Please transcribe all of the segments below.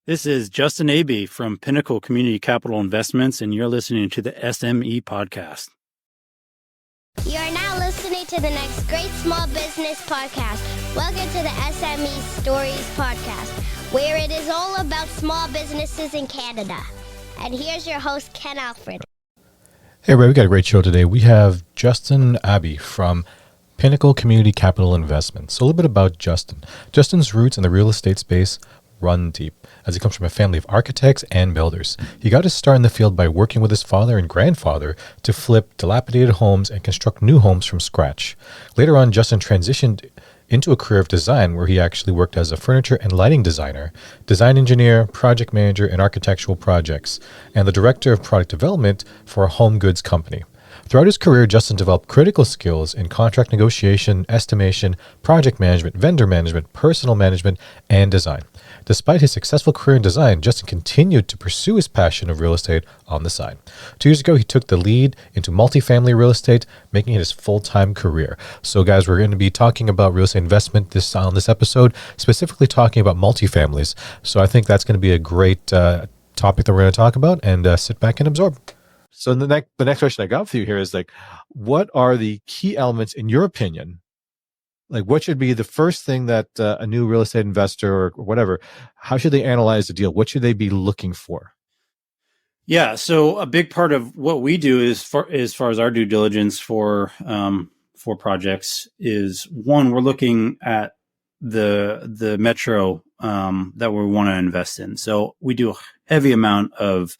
This is Justin Abee from Pinnacle Community Capital Investments, and you're listening to the S.M.E. podcast. You are now listening to the next great small business podcast. Welcome to the S.M.E. Stories podcast, where it is all about small businesses in Canada. And here's your host, Ken Alfred. Hey, everybody, we got a great show today. We have Justin Abee from Pinnacle Community Capital Investments. So a little bit about Justin. Justin's roots in the real estate space run deep, as he comes from a family of architects and builders. He got his start in the field by working with his father and grandfather to flip dilapidated homes and construct new homes from scratch. Later on, Justin transitioned into a career of design where he actually worked as a furniture and lighting designer, design engineer, project manager in architectural projects, and the director of product development for a home goods company. Throughout his career, Justin developed critical skills in contract negotiation, estimation, project management, vendor management, personal management, and design. Despite his successful career in design, Justin continued to pursue his passion of real estate on the side. 2 years ago, he took the lead into multifamily real estate, making it his full-time career. So guys, we're going to be talking about real estate investment on this episode, specifically talking about multifamilies. So I think that's going to be a great topic that we're going to talk about, and sit back and absorb. So the next question I got for you here is what are the key elements in your opinion? What should be the first thing that a new real estate investor or whatever, how should they analyze the deal? What should they be looking for? Yeah, so a big part of what we do is as far as our due diligence for projects is, one, we're looking at the metro that we want to invest in. So we do a heavy amount of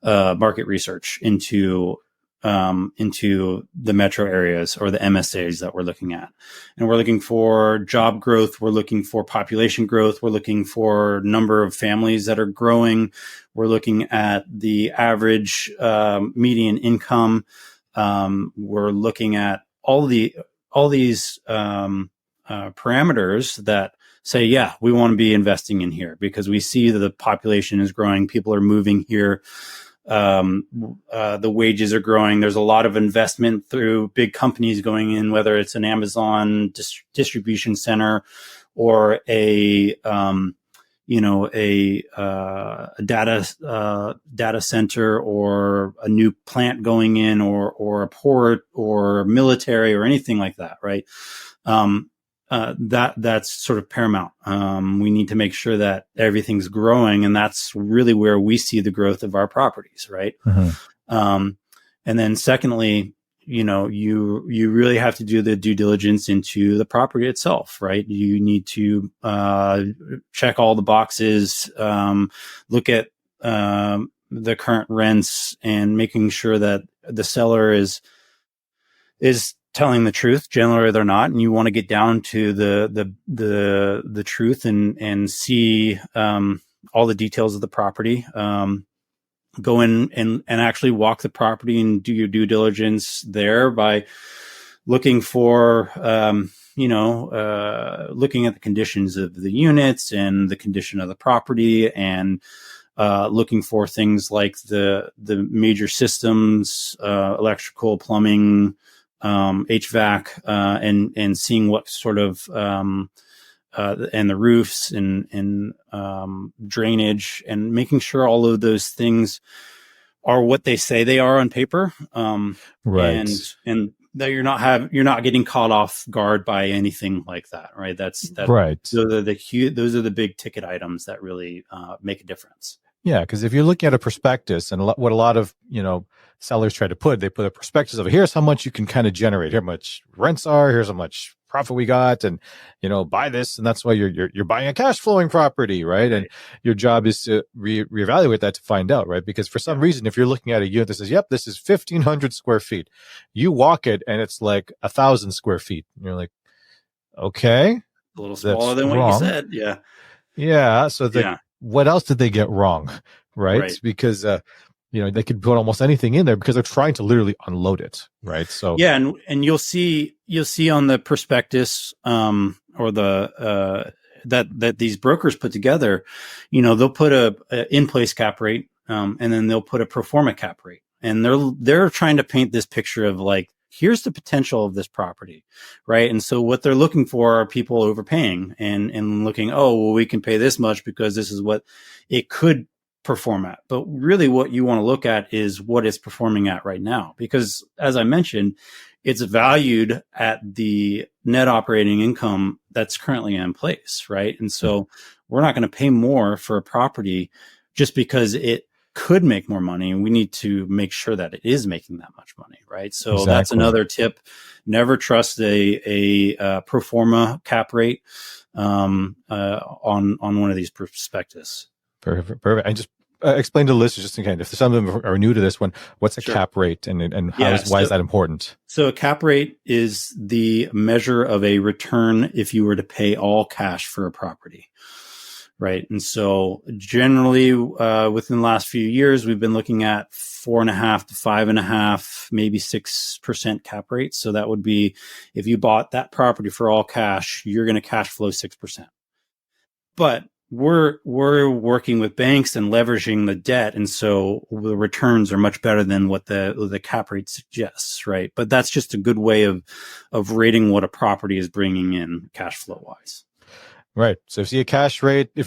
market research into the metro areas or the MSAs that we're looking at. And we're looking for job growth. We're looking for population growth. We're looking for number of families that are growing. We're looking at the average median income. We're looking at all these parameters that say, yeah, we want to be investing in here because we see that the population is growing. People are moving here. The wages are growing. There's a lot of investment through big companies going in, whether it's an Amazon distribution center or a data center or a new plant going in or a port or military or anything like that. Right. That's sort of paramount. We need to make sure that everything's growing, and that's really where we see the growth of our properties, right? Mm-hmm. And then secondly, you really have to do the due diligence into the property itself, right? You need to check all the boxes, look at the current rents, and making sure that the seller is telling the truth, generally they're not, and you want to get down to the truth and see all the details of the property. Go in and actually walk the property and do your due diligence there by looking for looking at the conditions of the units and the condition of the property, and looking for things like the major systems, electrical, plumbing, HVAC, and seeing what sort of, and the roofs and drainage, and making sure all of those things are what they say they are on paper. Right. And that you're not getting caught off guard by anything like that. Right. That's right. Those are the big ticket items that really, make a difference. Yeah, because if you're looking at a prospectus, and what a lot of sellers try to put, they put a prospectus of, here's how much you can kind of generate, here's how much rents are, here's how much profit we got, and buy this, and that's why you're buying a cash flowing property, right? And your job is to reevaluate that to find out, right? Because for some reason, if you're looking at a unit that says, yep, this is 1,500 square feet, you walk it and it's like 1,000 square feet, and you're like, okay, a little smaller than what you said. Yeah. So what else did they get wrong? Right. Because, they could put almost anything in there because they're trying to literally unload it. Right. So, yeah. And you'll see on the prospectus, or the, that these brokers put together, they'll put a in-place cap rate, and then they'll put a pro forma cap rate. And they're trying to paint this picture of like here's the potential of this property, right? And so what they're looking for are people overpaying and looking, oh, well, we can pay this much because this is what it could perform at. But really what you want to look at is what it's performing at right now. Because as I mentioned, it's valued at the net operating income that's currently in place, right? And so we're not going to pay more for a property just because it could make more money. And we need to make sure that it is making that much money, right? So Exactly. That's another tip. Never trust a pro forma cap rate on one of these prospectus. Perfect. And just explain to the listeners, just in case, if some of them are new to this one, what's a cap rate and why is that important? So a cap rate is the measure of a return if you were to pay all cash for a property, right? And so generally within the last few years, we've been looking at 4.5 to 5.5, maybe 6% cap rate. So that would be if you bought that property for all cash, you're going to cash flow 6%. But we're working with banks and leveraging the debt, and so the returns are much better than what the cap rate suggests, right? But that's just a good way of rating what a property is bringing in cash flow wise. Right. So if you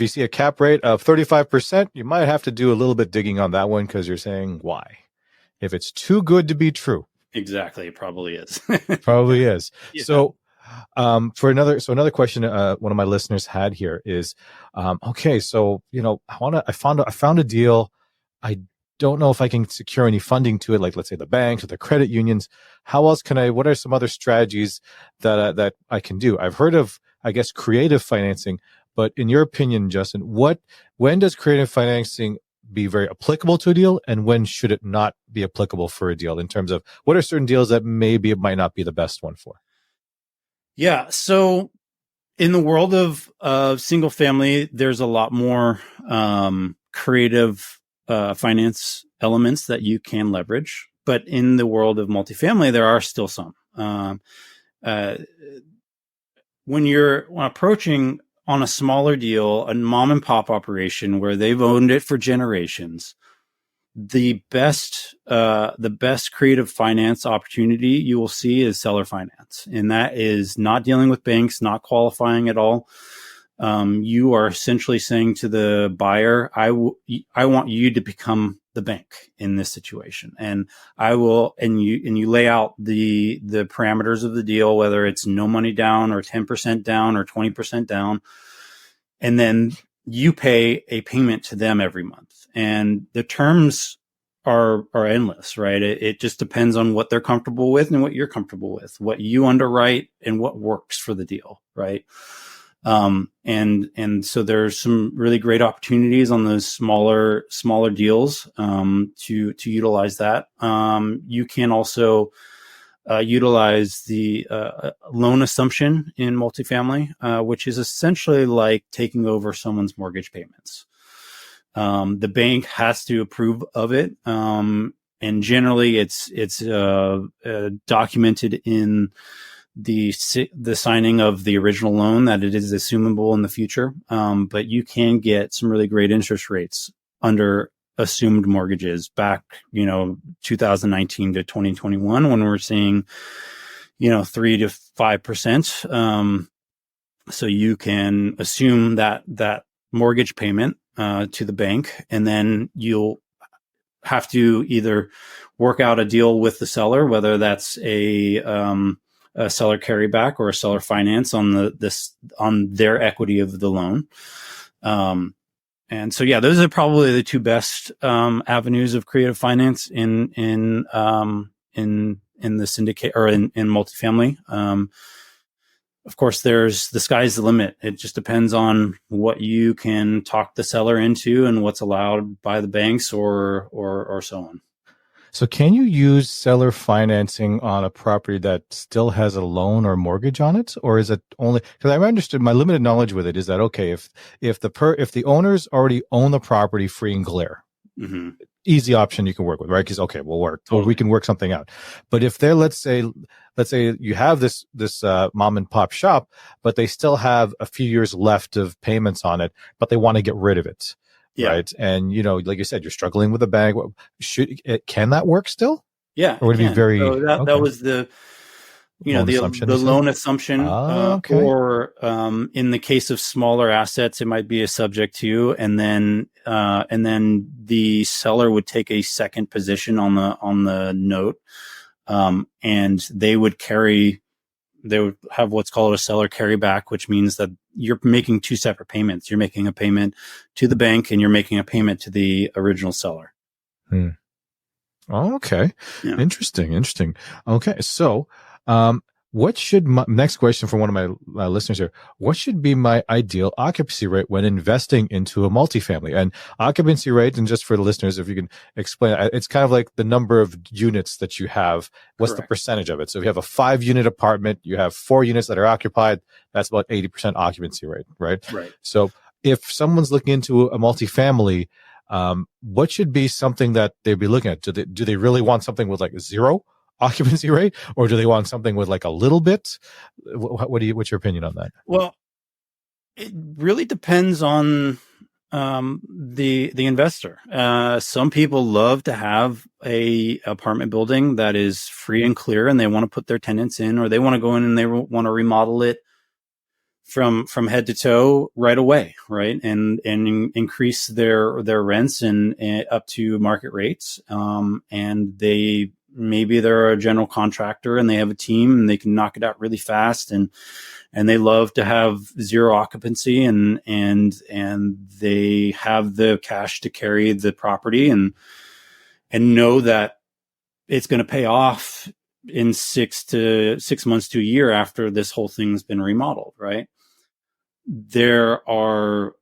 see a cap rate of 35%, you might have to do a little bit digging on that one because you're saying why. If it's too good to be true. Exactly, it probably is. Probably is. Yeah. So another question one of my listeners had here is, okay, so I found a deal. I don't know if I can secure any funding to it, like let's say the banks or the credit unions. How else what are some other strategies that I can do? I've heard of, I guess, creative financing, but in your opinion, Justin, when does creative financing be very applicable to a deal, and when should it not be applicable for a deal, in terms of what are certain deals that maybe it might not be the best one for? Yeah. So in the world of single family, there's a lot more creative finance elements that you can leverage. But in the world of multifamily, there are still some. When you're approaching on a smaller deal, a mom and pop operation where they've owned it for generations, the best creative finance opportunity you will see is seller finance. And that is not dealing with banks, not qualifying at all. You are essentially saying to the buyer, I want you to become the bank in this situation. And you lay out the parameters of the deal, whether it's no money down or 10% down or 20% down. And then you pay a payment to them every month. And the terms are endless, right? It just depends on what they're comfortable with and what you're comfortable with, what you underwrite and what works for the deal, right? And so there's some really great opportunities on those smaller deals to utilize that. You can also utilize the loan assumption in multifamily, which is essentially like taking over someone's mortgage payments. The bank has to approve of it, and generally it's documented in the signing of the original loan that it is assumable in the future. But you can get some really great interest rates under assumed mortgages back, 2019 to 2021, when we're seeing, 3 to 5%. So you can assume that mortgage payment to the bank, and then you'll have to either work out a deal with the seller, whether that's a seller carryback or a seller finance on on their equity of the loan. And so, yeah, those are probably the two best avenues of creative finance in the syndicate or in multifamily. Of course, the sky's the limit. It just depends on what you can talk the seller into and what's allowed by the banks or so on. So can you use seller financing on a property that still has a loan or mortgage on it? Or is it only, because I understood, my limited knowledge with it is that, okay, if the owners already own the property free and clear, mm-hmm. easy option you can work with, right? Because, okay, we'll work, totally. Or we can work something out. But if they're, let's say you have this mom and pop shop, but they still have a few years left of payments on it, but they want to get rid of it. Yeah. Right. And, like you said, you're struggling with a bank. Can that work still? Yeah, Or it would it be can. very So that okay? was the Loan assumption, you the said? loan assumption, Ah, okay. or in the case of smaller assets, it might be a subject to, and then the seller would take a second position on the note, and they would have what's called a seller carryback, which means that you're making two separate payments. You're making a payment to the bank, and you're making a payment to the original seller. Hmm. Oh, okay. Yeah. Interesting. Okay. So, what should my next question for one of my listeners here? What should be my ideal occupancy rate when investing into a multifamily? And occupancy rate, and just for the listeners, if you can explain, it's kind of like the number of units that you have. What's the Correct. percentage of it? So if you have a 5-unit apartment, you have 4 units that are occupied. That's about 80% occupancy rate, right? Right. So if someone's looking into a multifamily, what should be something that they'd be looking at? Do they really want something with like 0 occupancy rate, or do they want something with like a little bit? What's your opinion on that? Well, it really depends on the investor. Some people love to have a apartment building that is free and clear, and they want to put their tenants in, or they want to go in and they want to remodel it from head to toe right away, right, and increase their rents and up to market rates. And they're a general contractor and they have a team and they can knock it out really fast, and they love to have 0 occupancy, and they have the cash to carry the property and know that it's going to pay off in 6 months to a year after this whole thing's been remodeled, right? There are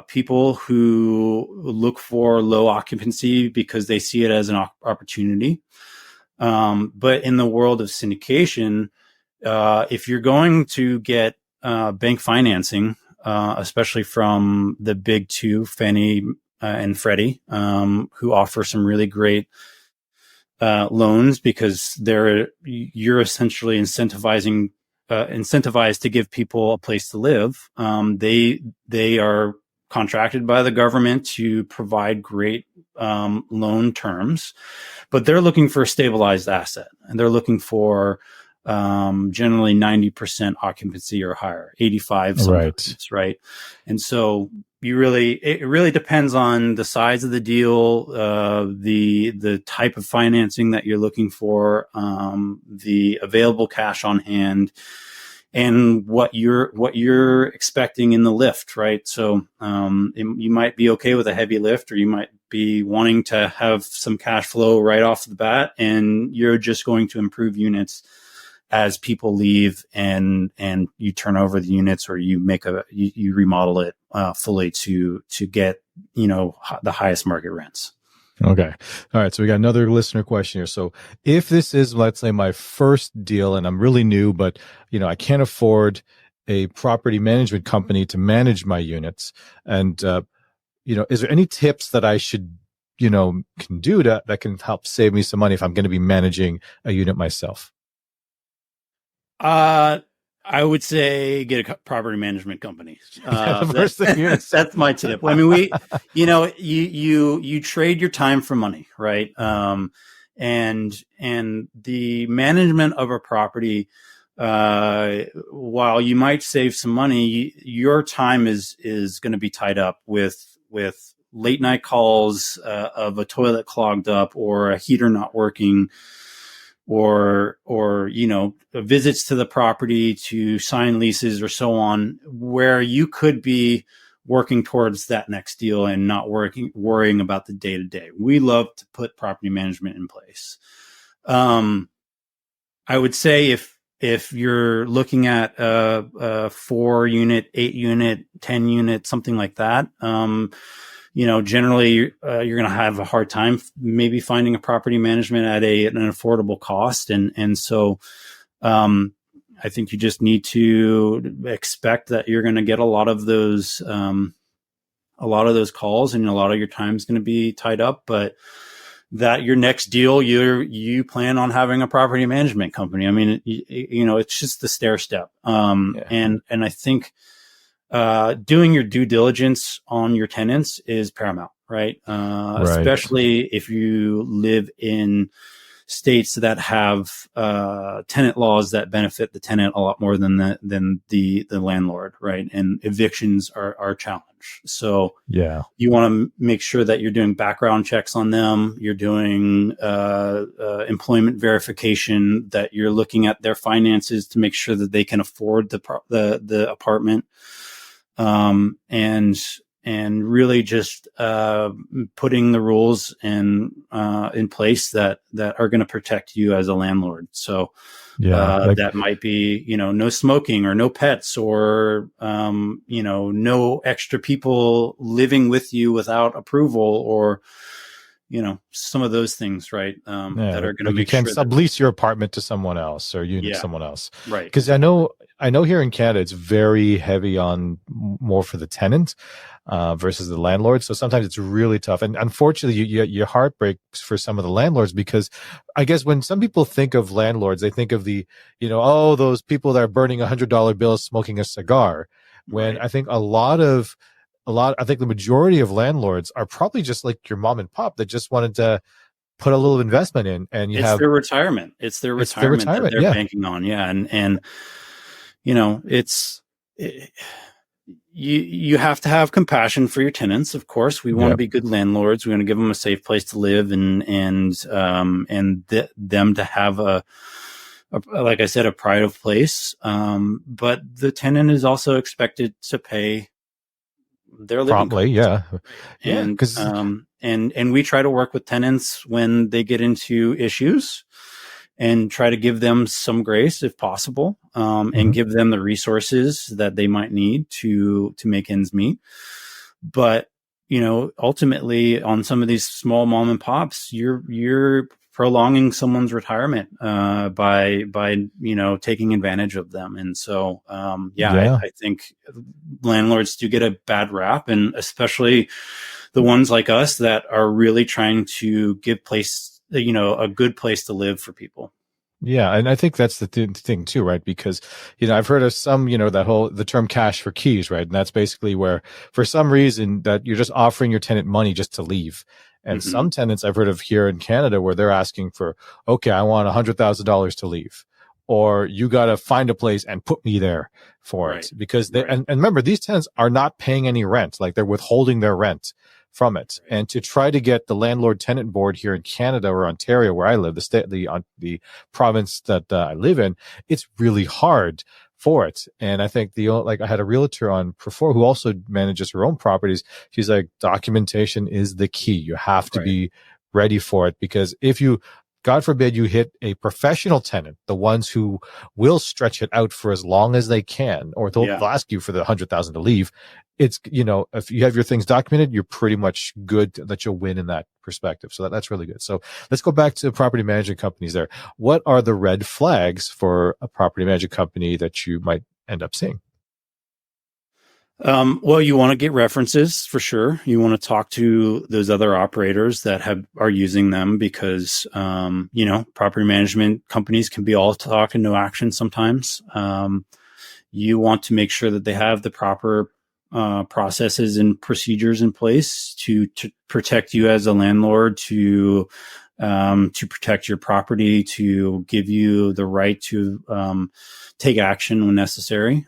people who look for low occupancy because they see it as an opportunity. But in the world of syndication, if you're going to get bank financing, especially from the big two, Fannie and Freddie, who offer some really great loans, because you're essentially incentivized to give people a place to live. They are contracted by the government to provide great loan terms, but they're looking for a stabilized asset, and they're looking for generally 90% occupancy or higher, 85 sometimes, right? And so it really depends on the size of the deal, the type of financing that you're looking for, the available cash on hand, and what you're expecting in the lift, right? So you might be okay with a heavy lift, or you might be wanting to have some cash flow right off the bat, and you're just going to improve units as people leave, and you turn over the units, or you you remodel it fully to get the highest market rents. Okay. All right. So we got another listener question here. So if this is, let's say, my first deal and I'm really new, but I can't afford a property management company to manage my units, and is there any tips that I should can do that can help save me some money if I'm going to be managing a unit myself? I would say get a property management company. The first thing that's my tip. I mean, you trade your time for money, right? And the management of a property, while you might save some money, your time is going to be tied up with late night calls of a toilet clogged up, or a heater not working, or visits to the property to sign leases or so on, where you could be working towards that next deal and not worrying about the day to day. We love to put property management in place. I would say if you're looking at a 4-unit, 8-unit, 10-unit, something like that, generally you're going to have a hard time maybe finding a property management at an affordable cost. And so I think you just need to expect that you're going to get a lot of those calls, and a lot of your time is going to be tied up, but that your next deal, you plan on having a property management company. I mean, it's just the stair step. And I think, doing your due diligence on your tenants is paramount, right? Especially if you live in states that have tenant laws that benefit the tenant a lot more than the landlord, right? And evictions are a challenge. So Yeah. you want to make sure that you're doing background checks on them. You're doing employment verification. That you're looking at their finances to make sure that they can afford the apartment. And really just putting the rules in place that are going to protect you as a landlord. So that might be, no smoking or no pets or, no extra people living with you without approval or, some of those things, right? That are going to make you can't sure sublease your apartment to someone else or unit to someone else. Right. Because I know here in Canada, it's very heavy on more for the tenant versus the landlord. So sometimes it's really tough. And unfortunately, your heart breaks for some of the landlords because I guess when some people think of landlords, they think of the, those people that are burning $100 bills smoking a cigar. When I think I think the majority of landlords are probably just like your mom and pop that just wanted to put a little investment in, and it's their retirement. It's their retirement that they're banking on. Yeah. And you have to have compassion for your tenants. Of course, we want to be good landlords. We want to give them a safe place to live and them to have like I said, a pride of place. But the tenant is also expected to pay their living promptly. Costs. And we try to work with tenants when they get into issues and try to give them some grace if possible, and give them the resources that they might need to make ends meet. But, ultimately on some of these small mom and pops, you're prolonging someone's retirement, by taking advantage of them. And so, I think landlords do get a bad rap, and especially the ones like us that are really trying to give a good place to live for people. Yeah. And I think that's the thing too, right? Because, I've heard of some, the term cash for keys, right? And that's basically where for some reason that you're just offering your tenant money just to leave. And some tenants I've heard of here in Canada where they're asking for, okay, I want $100,000 to leave, or you got to find a place and put me there for it. Because and remember, these tenants are not paying any rent. Like they're withholding their rent from it. And to try to get the landlord tenant board here in Canada or Ontario, where I live, the province that I live in, it's really hard for it. And I think I had a realtor on before who also manages her own properties. She's like, documentation is the key. You have to be ready for it, because if you, God forbid, you hit a professional tenant, the ones who will stretch it out for as long as they can, or they'll ask you for the $100,000 to leave. It's, if you have your things documented, you're pretty much good that you'll win in that perspective. So that's really good. So let's go back to property management companies there. What are the red flags for a property management company that you might end up seeing? Well, you want to get references for sure. You want to talk to those other operators that are using them, because, property management companies can be all talk and no action sometimes. You want to make sure that they have the proper processes and procedures in place to protect you as a landlord, to protect your property, to give you the right to take action when necessary.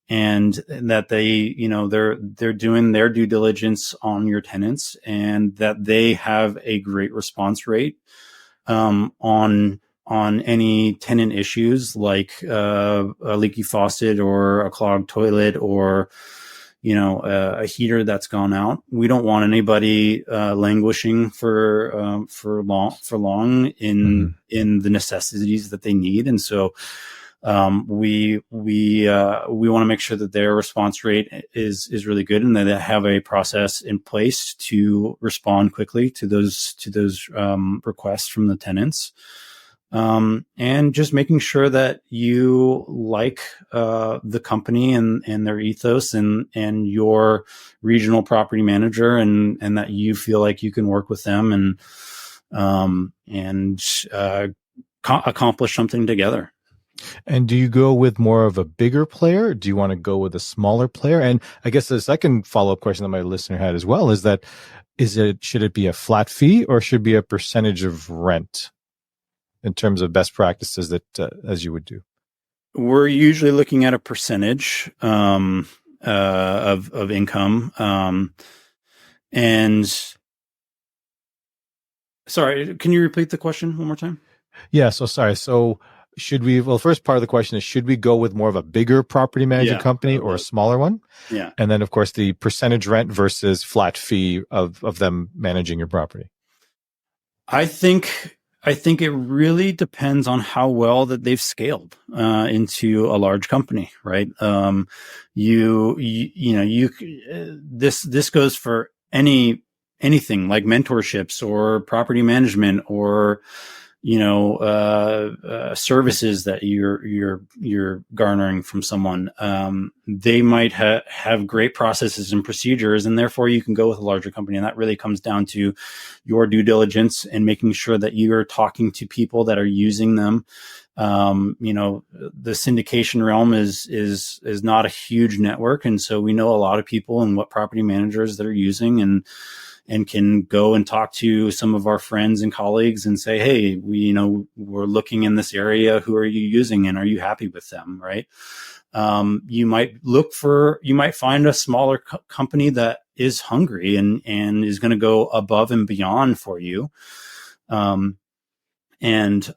And that they're doing their due diligence on your tenants, and that they have a great response rate on any tenant issues like a leaky faucet or a clogged toilet or a heater that's gone out. We don't want anybody languishing for long in the necessities that they need, and so we want to make sure that their response rate is really good, and that they have a process in place to respond quickly to those requests from the tenants. And just making sure that you like the company and their ethos and your regional property manager, and that you feel like you can work with them and accomplish something together. And do you go with more of a bigger player? Do you want to go with a smaller player? And I guess the second follow-up question that my listener had as well is that should it be a flat fee or should it be a percentage of rent in terms of best practices that as you would do? We're usually looking at a percentage of income. And sorry, can you repeat the question one more time? Yeah, so sorry. So first part of the question is, should we go with more of a bigger property management company or a smaller one? Yeah. And then, of course, the percentage rent versus flat fee of them managing your property. I think it this goes for anything like mentorships or property management or services that you're garnering from someone. They might have great processes and procedures, and therefore you can go with a larger company. And that really comes down to your due diligence and making sure that you're talking to people that are using them. The syndication realm is not a huge network, and so we know a lot of people and what property managers that are using, and can go and talk to some of our friends and colleagues and say, hey, we're looking in this area. Who are you using, and are you happy with them? Right. You might find a smaller company that is hungry and is going to go above and beyond for you. And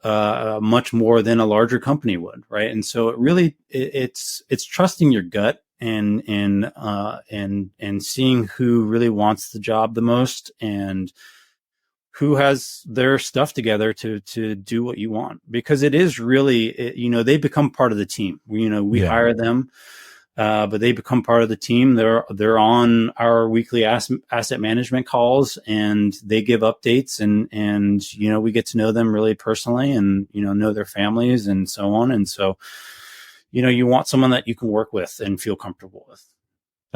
much more than a larger company would. Right. And so it's trusting your gut and seeing who really wants the job the most and who has their stuff together to do what you want, because it is really, they become part of the team. We hire them, but they become part of the team. They're on our weekly asset management calls, and they give updates, and we get to know them really personally, and know their families and so on. And so you want someone that you can work with and feel comfortable with.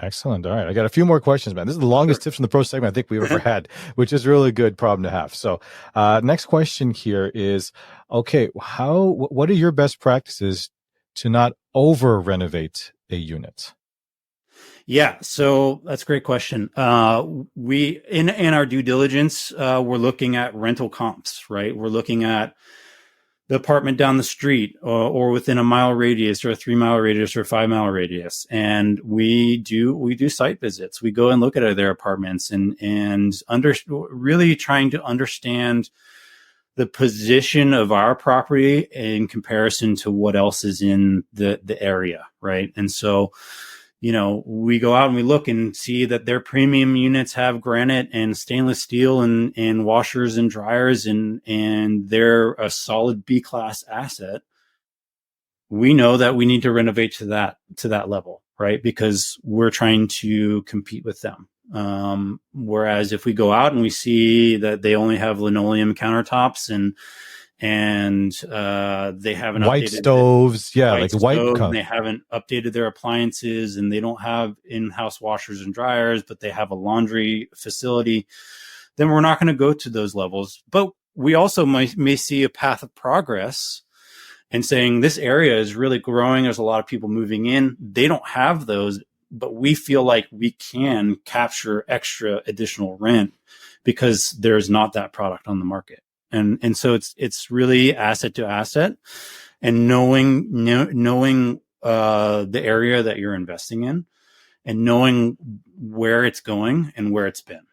Excellent. All right. I got a few more questions, man. This is the longest Tips from the Pro segment I think we've ever had, which is a really good problem to have. So next question here is, okay, what are your best practices to not over renovate a unit? Yeah, so that's a great question. We in our due diligence, we're looking at rental comps, right? We're looking at the apartment down the street or within a mile radius or a 3 mile radius or a 5 mile radius. And we do site visits. We go and look at their apartments and really trying to understand the position of our property in comparison to what else is in the area. Right. And so, we go out and we look and see that their premium units have granite and stainless steel and washers and dryers and they're a solid B-class asset. We know that we need to renovate to that level, right? Because we're trying to compete with them. Whereas if we go out and we see that they only have linoleum countertops and they haven't white updated stoves, and they haven't updated their appliances, and they don't have in-house washers and dryers, but they have a laundry facility, then we're not going to go to those levels. But we also may see a path of progress and saying this area is really growing. There's a lot of people moving in. They don't have those, but we feel like we can capture extra additional rent because there's not that product on the market. And so it's really asset to asset, and knowing the area that you're investing in, and knowing where it's going and where it's been.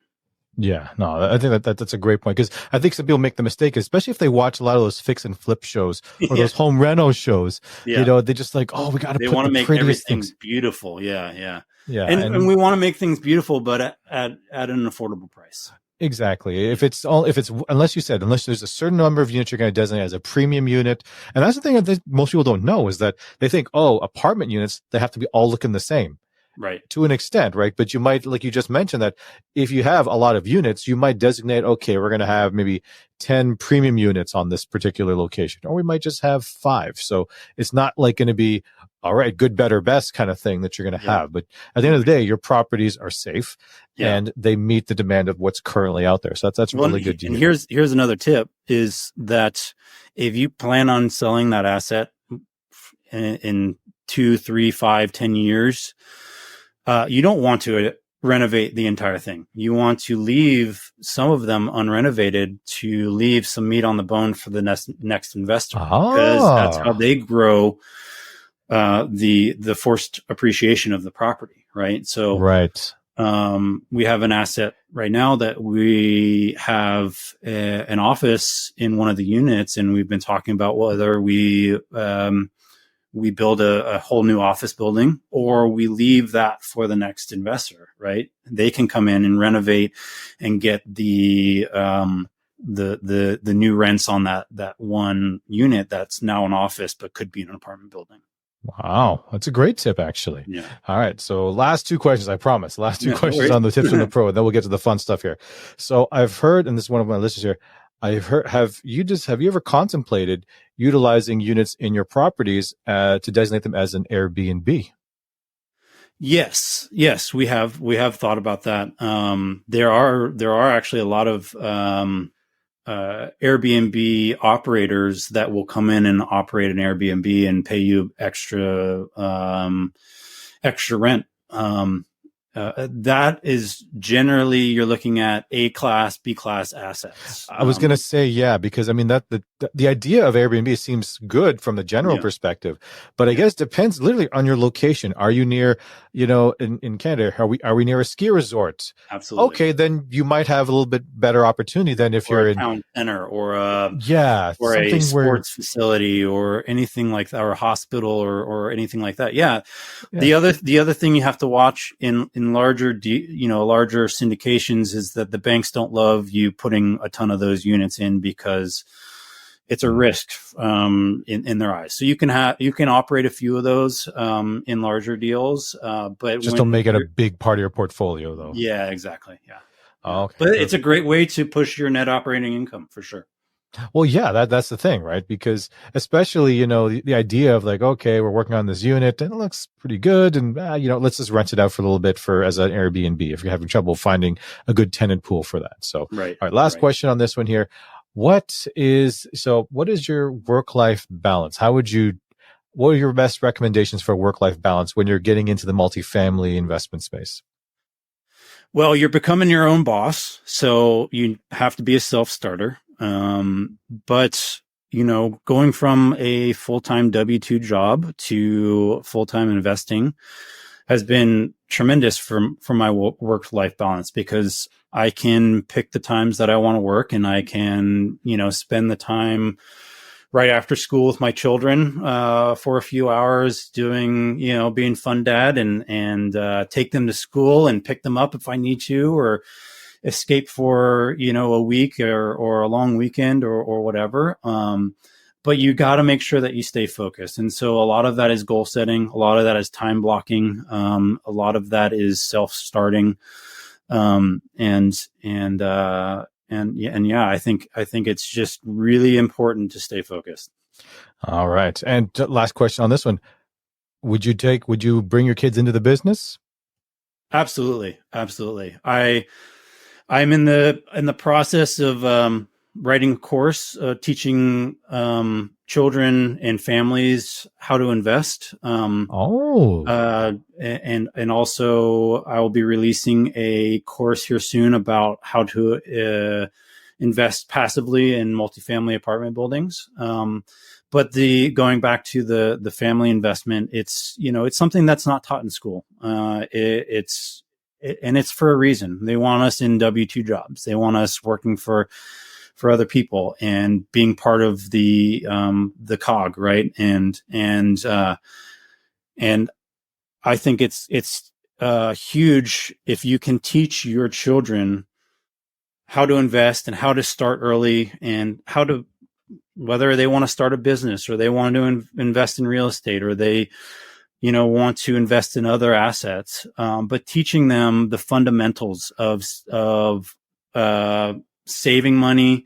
Yeah, no, I think that's a great point, because I think some people make the mistake, especially if they watch a lot of those fix and flip shows or those home reno shows. Yeah. They just like, oh, we got to. They want to make everything beautiful. Yeah. And we want to make things beautiful, but at an affordable price. Exactly. Unless there's a certain number of units you're going to designate as a premium unit. And that's the thing that most people don't know, is that they think, apartment units, they have to be all looking the same. Right. To an extent, right? But you might, like you just mentioned, that if you have a lot of units, you might designate, okay, we're going to have maybe 10 premium units on this particular location, or we might just have 5. So it's not like going to be, all right, good, better, best kind of thing that you're going to have. But at the end of the day, your properties are safe and they meet the demand of what's currently out there. So that's really good. And here's another tip, is that if you plan on selling that asset in 2, 3, 5, 10 years, you don't want to renovate the entire thing. You want to leave some of them unrenovated to leave some meat on the bone for the next investor, because that's how they grow the forced appreciation of the property, right? So Right. we have an asset right now that we have an office in one of the units, and we've been talking about whether we build a whole new office building or we leave that for the next investor, right? They can come in and renovate and get the new rents on that one unit that's now an office but could be an apartment building. Wow. That's a great tip, actually. Yeah. All right. So last two questions, I promise. Last two No questions worries. on the tips from the pro, and then we'll get to the fun stuff here. So I've heard, and this is one of my listeners here, I've heard, have you ever contemplated utilizing units in your properties to designate them as an Airbnb? Yes, we have thought about that. There are actually a lot of Airbnb operators that will come in and operate an Airbnb and pay you extra rent. That is generally, you're looking at A class, B class assets. I was going to say, yeah, because I mean that the idea of Airbnb seems good from the general perspective, but I guess it depends literally on your location. Are you near, in Canada, are we near a ski resort? Absolutely. Okay, then you might have a little bit better opportunity than if you're in a town center or a something sports facility or anything like that, or a hospital or anything like that. Yeah. The other thing you have to watch in larger syndications is that the banks don't love you putting a ton of those units in, because it's a risk in their eyes. So you can operate a few of those in larger deals, but just don't make it a big part of your portfolio, though. Yeah, exactly. Yeah. Oh, okay. But it's a great way to push your net operating income for sure. Well, yeah, that's the thing, right? Because especially, the idea of like, okay, we're working on this unit and it looks pretty good, and let's just rent it out for a little bit as an Airbnb if you're having trouble finding a good tenant pool for that. So, right. All right, last question on this one here. What is your work-life balance? What are your best recommendations for work-life balance when you're getting into the multifamily investment space? Well, you're becoming your own boss, so you have to be a self-starter. But going from a full-time W-2 job to full-time investing has been tremendous for my work-life balance, because I can pick the times that I want to work, and I can, spend the time right after school with my children, for a few hours doing, being fun dad and take them to school and pick them up if I need to, or escape for, a week or a long weekend or whatever. But you got to make sure that you stay focused. And so a lot of that is goal setting. A lot of that is time blocking. A lot of that is self-starting. I think it's just really important to stay focused. All right. And last question on this one. Would you bring your kids into the business? Absolutely. I'm in the process of writing a course teaching children and families how to invest. And also I will be releasing a course here soon about how to invest passively in multifamily apartment buildings. But going back to the family investment, it's something that's not taught in school. It's for a reason. They want us in W-2 jobs. They want us working for other people and being part of the cog, right? And I think it's huge if you can teach your children how to invest and how to start early, and whether they want to start a business or they want to invest in real estate, or they want to invest in other assets, but teaching them the fundamentals of saving money,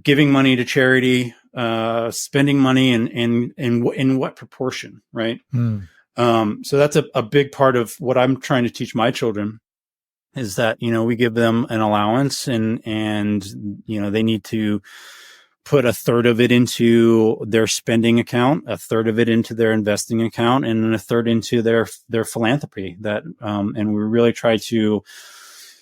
giving money to charity, spending money in what proportion, right? So that's a big part of what I'm trying to teach my children, is that, we give them an allowance and they need to put a third of it into their spending account, a third of it into their investing account, and then a third into their philanthropy. And we really try to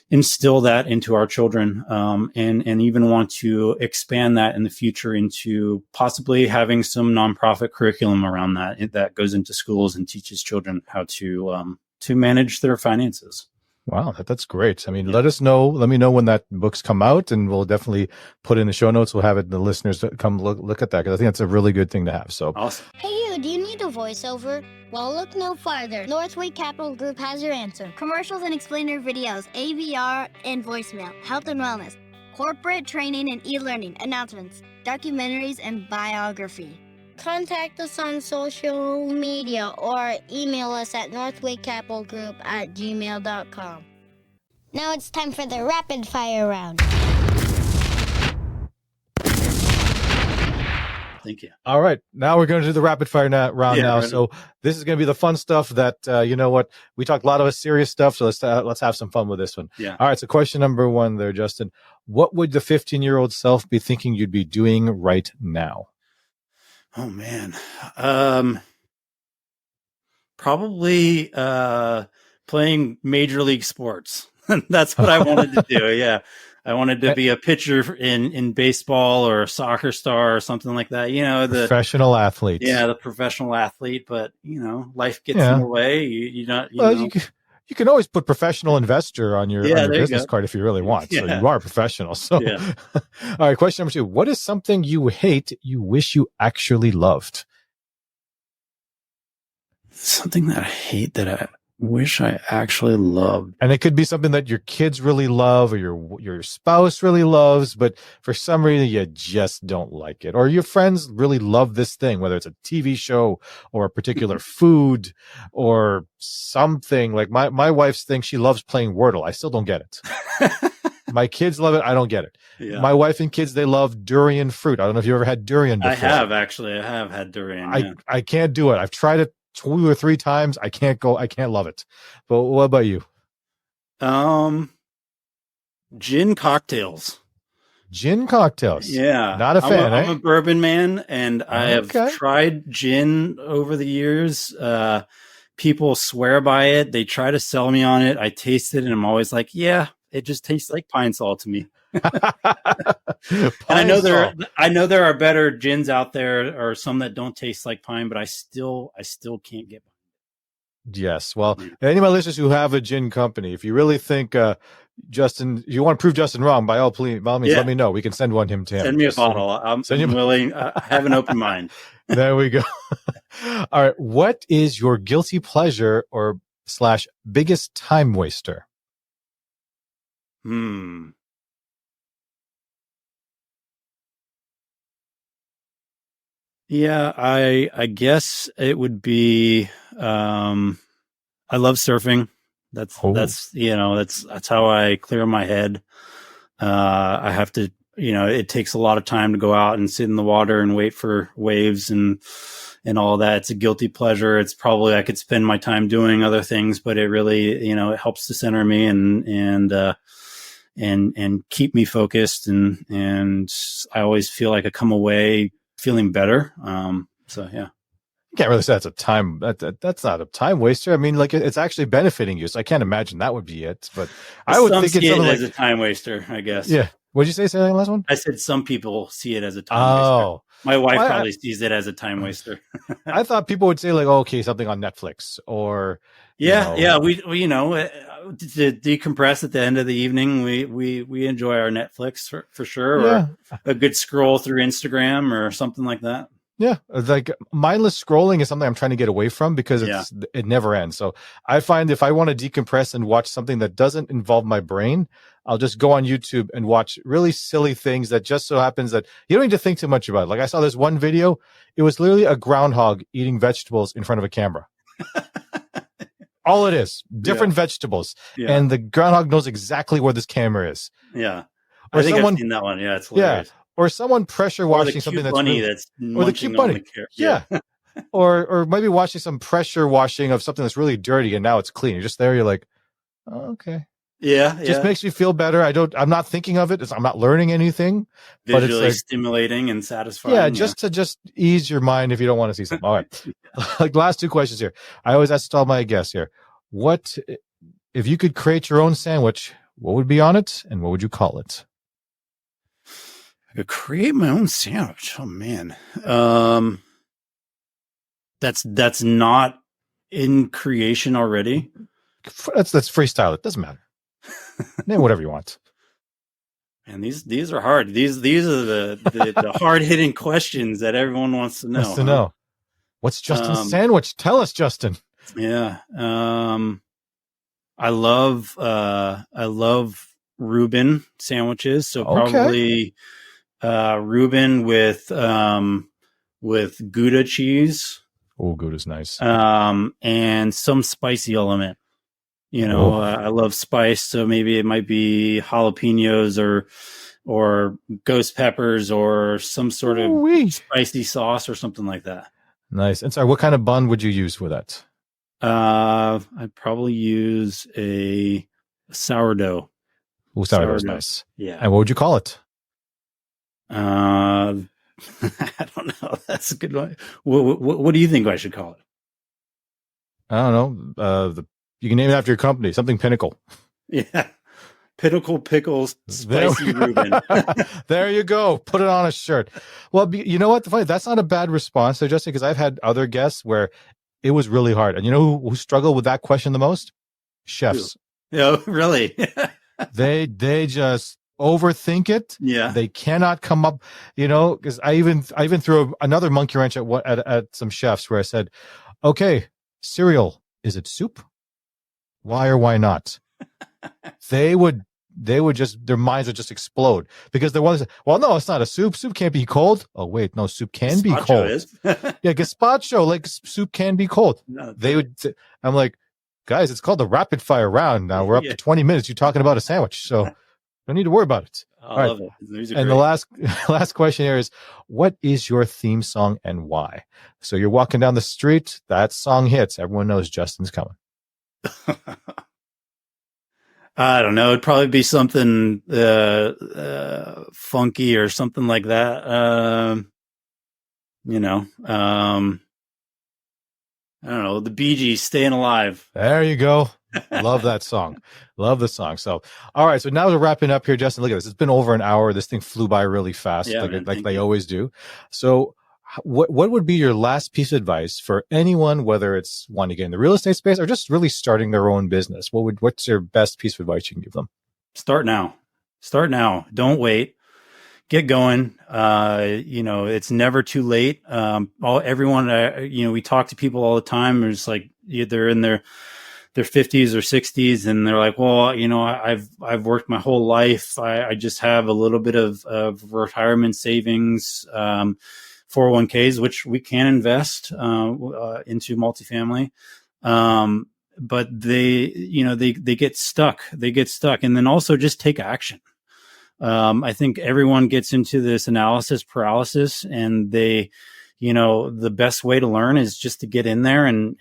instill that into our children, and even want to expand that in the future into possibly having some nonprofit curriculum around that goes into schools and teaches children how to manage their finances. Wow, that's great. I mean, let me know when that book's come out, and we'll definitely put in the show notes. We'll have it, the listeners come look at that, because I think that's a really good thing to have. So awesome. Hey you, do you need a voiceover? Well, look no farther. Northway Capital Group has your answer. Commercials and explainer videos, AVR and voicemail, health and wellness, corporate training and e-learning, announcements, documentaries, and biography. Contact us on social media or email us at northwaycapitalgroup@gmail.com. Now it's time for the rapid fire round. Thank you. all right, now we're going to do the rapid fire round now. Right. So this is going to be the fun stuff that, you know what, we talked a lot of serious stuff, so let's have some fun with this one. Yeah. All right, so question number 1 there, Justin. What would the 15-year-old self be thinking you'd be doing right now? Oh man. Probably playing major league sports. That's what I wanted to do. Yeah. I wanted to be a pitcher in baseball or a soccer star or something like that. Professional athlete. Yeah, the professional athlete, but life gets in the way. You can always put professional investor on your business card if you really want. Yeah. So you are a professional. So, yeah. All right. Question number 2. What is something you hate you wish you actually loved? Something that I hate that I wish I actually loved. And it could be something that your kids really love or your spouse really loves, but for some reason you just don't like it. Or your friends really love this thing, whether it's a TV show or a particular food or something. Like my wife's thing, she loves playing Wordle. I still don't get it. My kids love it. I don't get it. Yeah. My wife and kids, they love durian fruit. I don't know if you ever had durian before. I have, actually. I have had durian. I can't do it. I've tried it 2 or 3 times. I can't love it. But what about you? Gin cocktails. Gin cocktails. Yeah. Not a fan. I'm a bourbon man, and I have tried gin over the years. People swear by it. They try to sell me on it. I taste it and I'm always like, yeah, it just tastes like pine salt to me. And I know there are better gins out there, or some that don't taste like pine, but I still can't get. Yes. Well, any of my listeners who have a gin company, if you really think Justin, you want to prove Justin wrong, by all means, let me know. We can send to him. Send me a bottle. I'm willing. I have an open mind. There we go. All right. What is your guilty pleasure or / biggest time waster? Yeah, I guess it would be. I love surfing. That's how I clear my head. I have to, it takes a lot of time to go out and sit in the water and wait for waves and all that. It's a guilty pleasure. It's probably, I could spend my time doing other things, but it really, it helps to center me and keep me focused. And I always feel like I come away feeling better. So yeah. You can't really say that's a time. That's not a time waster. I mean, like it's actually benefiting you. So I can't imagine that would be it. But I would think it's something as a time waster, I guess. Yeah. What did you say? Say that last one. I said some people see it as a time waster. My wife probably sees it as a time waster. I thought people would say like, oh, okay, something on Netflix or we to decompress at the end of the evening. We enjoy our Netflix for sure, or a good scroll through Instagram or something like that. Yeah, like mindless scrolling is something I'm trying to get away from because it never ends. So I find if I want to decompress and watch something that doesn't involve my brain, I'll just go on YouTube and watch really silly things that just so happens that you don't need to think too much about it. Like I saw this one video. It was literally a groundhog eating vegetables in front of a camera. All it is, different vegetables. Yeah. And the groundhog knows exactly where this camera is. Yeah. I think I've seen that one. Yeah, it's hilarious. Yeah. Or someone pressure washing something that's bunny really, or the cute bunny. Yeah. or maybe watching some pressure washing of something that's really dirty and now it's clean. You're just there. You're like, oh, okay. Yeah, Just yeah. makes me feel better. I'm not thinking of it. I'm not learning anything, but it's Visually like, stimulating and yeah, satisfying. just to ease your mind if you don't want to see something. All right. Like last two questions here. I always ask all my guests here. What, if you could create your own sandwich, what would be on it and what would you call it? I could create my own sandwich. Oh man. That's not in creation already. Let's freestyle it. Doesn't matter. Name whatever you want. And these are hard. These are the hard hitting questions that everyone wants to know. Wants to know. What's Justin's sandwich? Tell us, Justin. Yeah. I love Reuben sandwiches. So probably Reuben with Gouda cheese. Oh, Gouda's nice. And some spicy element. I love spice, so maybe it might be jalapenos or ghost peppers or some sort of spicy sauce or something like that. Nice. And sorry, what kind of bun would you use for that? I'd probably use a sourdough. Oh, sourdough is nice. Yeah. And what would you call it? I don't know. That's a good one. What do you think I should call it? I don't know. You can name it after your company, something Pinnacle. Yeah. Pinnacle Pickles Spicy Reuben. There you go. Put it on a shirt. Well, you know what? That's not a bad response there, Justin, because I've had other guests where it was really hard. And you know who struggled with that question the most? Chefs. Yeah, really? They just overthink it. Yeah. They cannot come up, because I even threw another monkey wrench at some chefs where I said, okay, cereal, is it soup? Why or why not? They would just, their minds would just explode because they're one. Well, no, it's not a soup. Soup can't be cold. Oh wait, no, soup can be cold. Yeah, gazpacho, like soup can be cold. No, I'm like, guys, it's called the rapid fire round. Now we're up to 20 minutes. You're talking about a sandwich, so don't need to worry about it. I love it. These are and great. The last question here is, what is your theme song and why? So you're walking down the street, that song hits. Everyone knows Justin's coming. I don't know. It'd probably be something funky or something like that. I don't know. The Bee Gees, Staying Alive. There you go. Love that song. Love the song. So, all right. So now we're wrapping up here, Justin. Look at this. It's been over an hour. This thing flew by really fast, like they always do. So what would be your last piece of advice for anyone, whether it's wanting to get in the real estate space or just really starting their own business? What's your best piece of advice you can give them? Start now. Don't wait. Get going. It's never too late. Everyone, we talk to people all the time. There's like, they're in their 50s or 60s and they're like, well, I've worked my whole life. I just have a little bit of retirement savings, 401ks, which we can invest into multifamily. But they get stuck. And then also just take action. I think everyone gets into this analysis paralysis, and the best way to learn is just to get in there and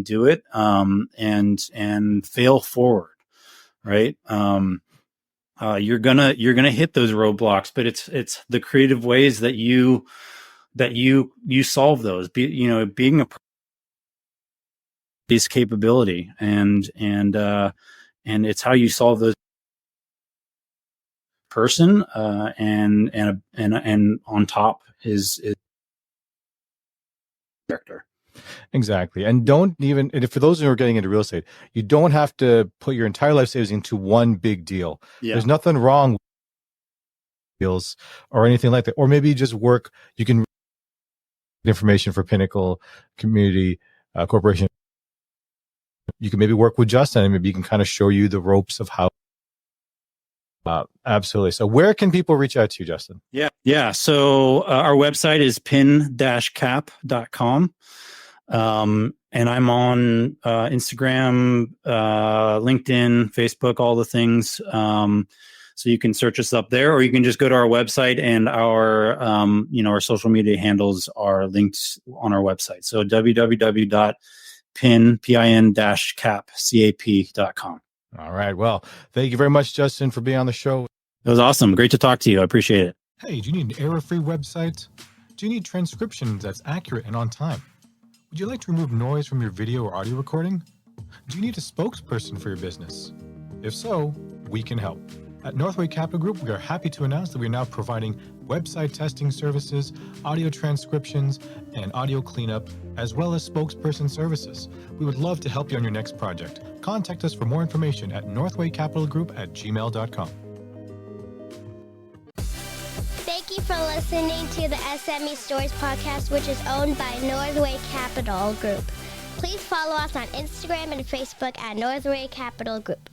do it, and fail forward. Right. You're gonna hit those roadblocks, but it's the creative ways that you solve those. Being a this capability and it's how you solve those person, and on top is character. Exactly. And and for those who are getting into real estate, you don't have to put your entire life savings into one big deal. Yeah. There's nothing wrong with deals or anything like that. Or maybe just work. You can information for Pinnacle Community Corporation. You can maybe work with Justin, and maybe you can kind of show you the ropes of how. Absolutely. So where can people reach out to you, Justin? Yeah. So our website is pin-cap.com. And I'm on Instagram, LinkedIn, Facebook, all the things. So you can search us up there, or you can just go to our website, and our social media handles are linked on our website. So www.pin-cap.com. All right. Well, thank you very much, Justin, for being on the show. It was awesome. Great to talk to you. I appreciate it. Hey, do you need an error-free website? Do you need transcription that's accurate and on time? Would you like to remove noise from your video or audio recording? Do you need a spokesperson for your business? If so, we can help. At Northway Capital Group, we are happy to announce that we are now providing website testing services, audio transcriptions, and audio cleanup, as well as spokesperson services. We would love to help you on your next project. Contact us for more information at northwaycapitalgroup@gmail.com. Thank you for listening to the S.M.E Stories podcast, which is owned by Northway Capital Group. Please follow us on Instagram and Facebook at Northway Capital Group.